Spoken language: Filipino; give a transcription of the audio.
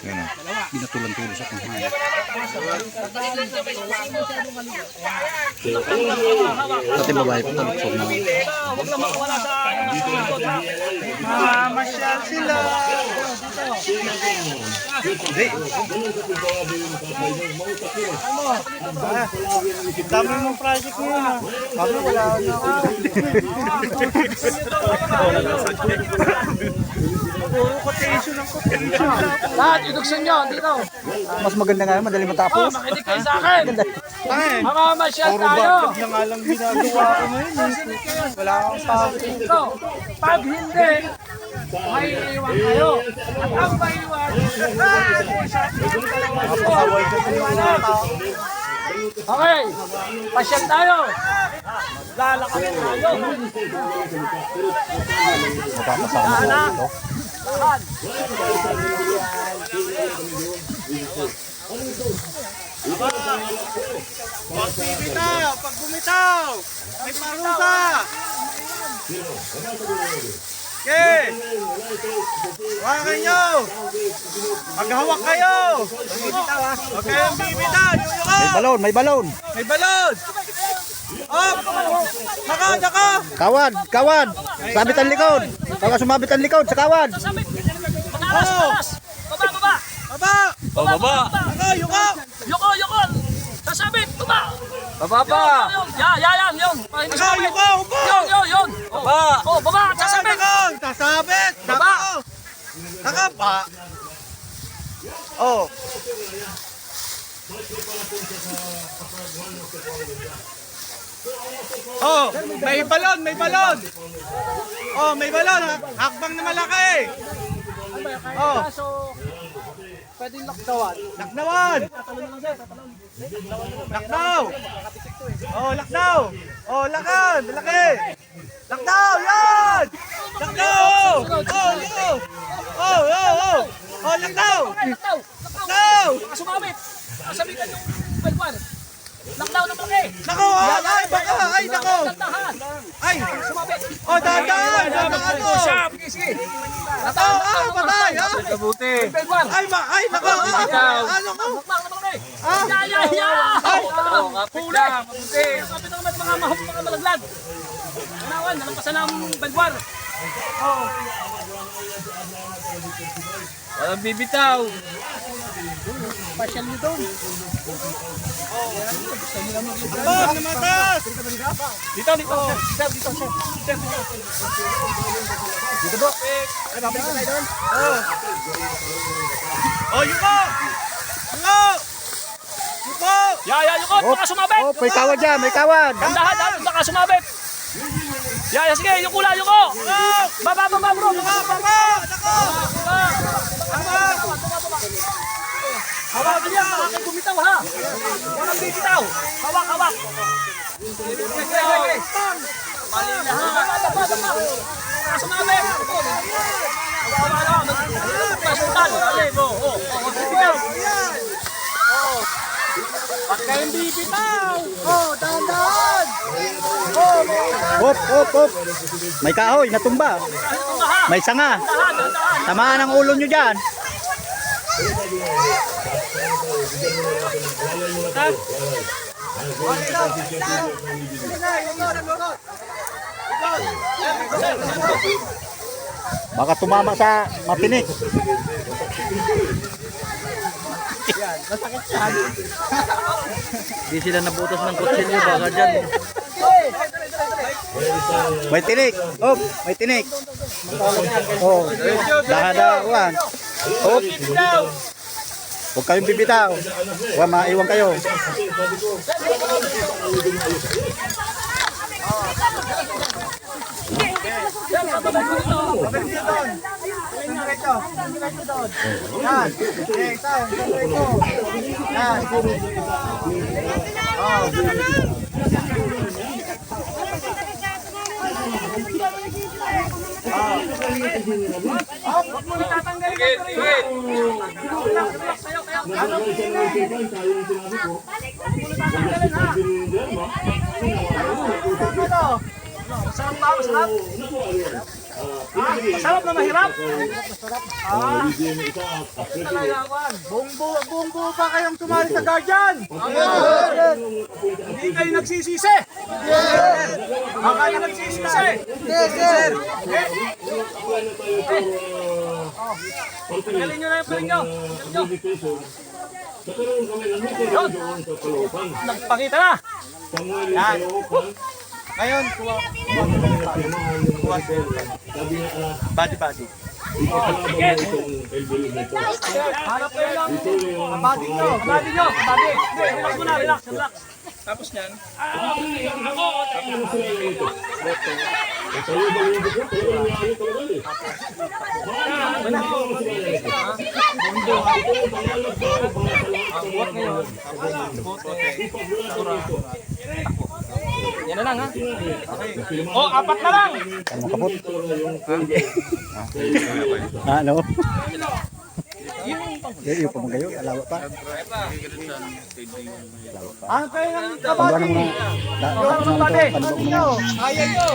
Yan o. Binatulan-tulos at ng hangin. Pati babae pa taluksog na. Huwag lang makawala sa masyal sila. Hindi. Dami mong project mo na. Kami wala na. Puro quotation ng quotation. Lahat, iduksan nyo, dito. Mas maganda nga, madali matapos. Makinig kayo sa akin. Mga masyal Puro tayo. budget na nga lang ginagawa ko ngayon. Wala akong topic. Ito, pag hindi, may iwan kayo. At ang may iwan, Napakawal ka din yung mga tao. okay, pasyal tayo. Lalakad tayo. Magkakasama ko dito. Lahat. Pag bibitaw, pag bumitaw, may parusa. Okay. Hawakan nyo. Maghawak kayo. Huwag kayong bibitaw. May balon, may balon. May balon. Up. Naka. Kawad, kawad. Sabit ang likod. Baka sumabit ang likod sa kawad. Sabit. Pag-alas, pag-alas. Baba, baba. Baba. Baba. Naka, yuko. Yoko. Sasabit, baba. Baba. Yan, yun. Naka, yuko. Upo. Yun. Baba. Oh, baba, sasabit. Sasabit. Baba. Naka pa. Oh. Oh, may balon. Oh, may balon. Hakbang na malaki. Oh. So, pwedeng lockdown. Laknawan. Laknaw. Oh, laknaw. Oh, lakad. Laki. Laknaw. Yan. Laknaw. Oh, laknaw. Oh. Oh, laknaw. Laknaw. Sumabit. Sabitan yung balwan. Lockdown na malaki. Nako. Ay, baka. Ay, nako. Tantahan. Ay. Sumabit. Oh, dahan. Ano? Sige. Oh, patay. Ha? Kabuti. Balwan. Ay, nako. Ano ko? Mukbang na malaki. Ah. Ay. Huli. Kabuti. Kapit naman mga malaglag. Manawan, nalampasan ng balwan. Oh. Walang bibitaw. Pasyal nito. Bag na matas. Dito. Dito bro. Ay, babalik tayo doon. Oh, yuko. Yuko. Yukot, baka sumabit. Oh, may kawad dyan, may kawad. Dahan, baka sumabit. Sige, yung kula, yuko. Baba, bro. Baba. Nako. Hawak niya, baka kayo bumitaw ha. Walang bibitaw. Hawak. Mali na ha. Baka sumabit. Pasutan, mali mo. Huwag bibitaw. Huwag kayong bibitaw. Dahan. Hop. May kahoy, natumba. May sanga. Tamaan ang ulo nyo dyan. Baka tumama sa matinik. Hindi sila nabutas ng kutsilyo baka dyan. May tinik. Oh, may tinik. Oh, dahan. Oh. Huwag kayong bibitaw. Huwag maiwan kayo. Masarap na mahirap? Buong buo pa kayong sumali sa Guardian. Hindi kayo nagsisisi. Baka kayo nagsisisi. Galing nyo na yung paling nyo. Nagpakita na. Yan. Ngayon, body. Harap kayo lang. Kabady nyo. Kabady. Hindi, relax muna. Relax. Tapos niyan, yan na lang ha. Oh, 4 na lang. Ano kapot? Ano? Yung pamagayo, alawa pa. ang kayo ng Ano kabady. mga... Kaya nyo.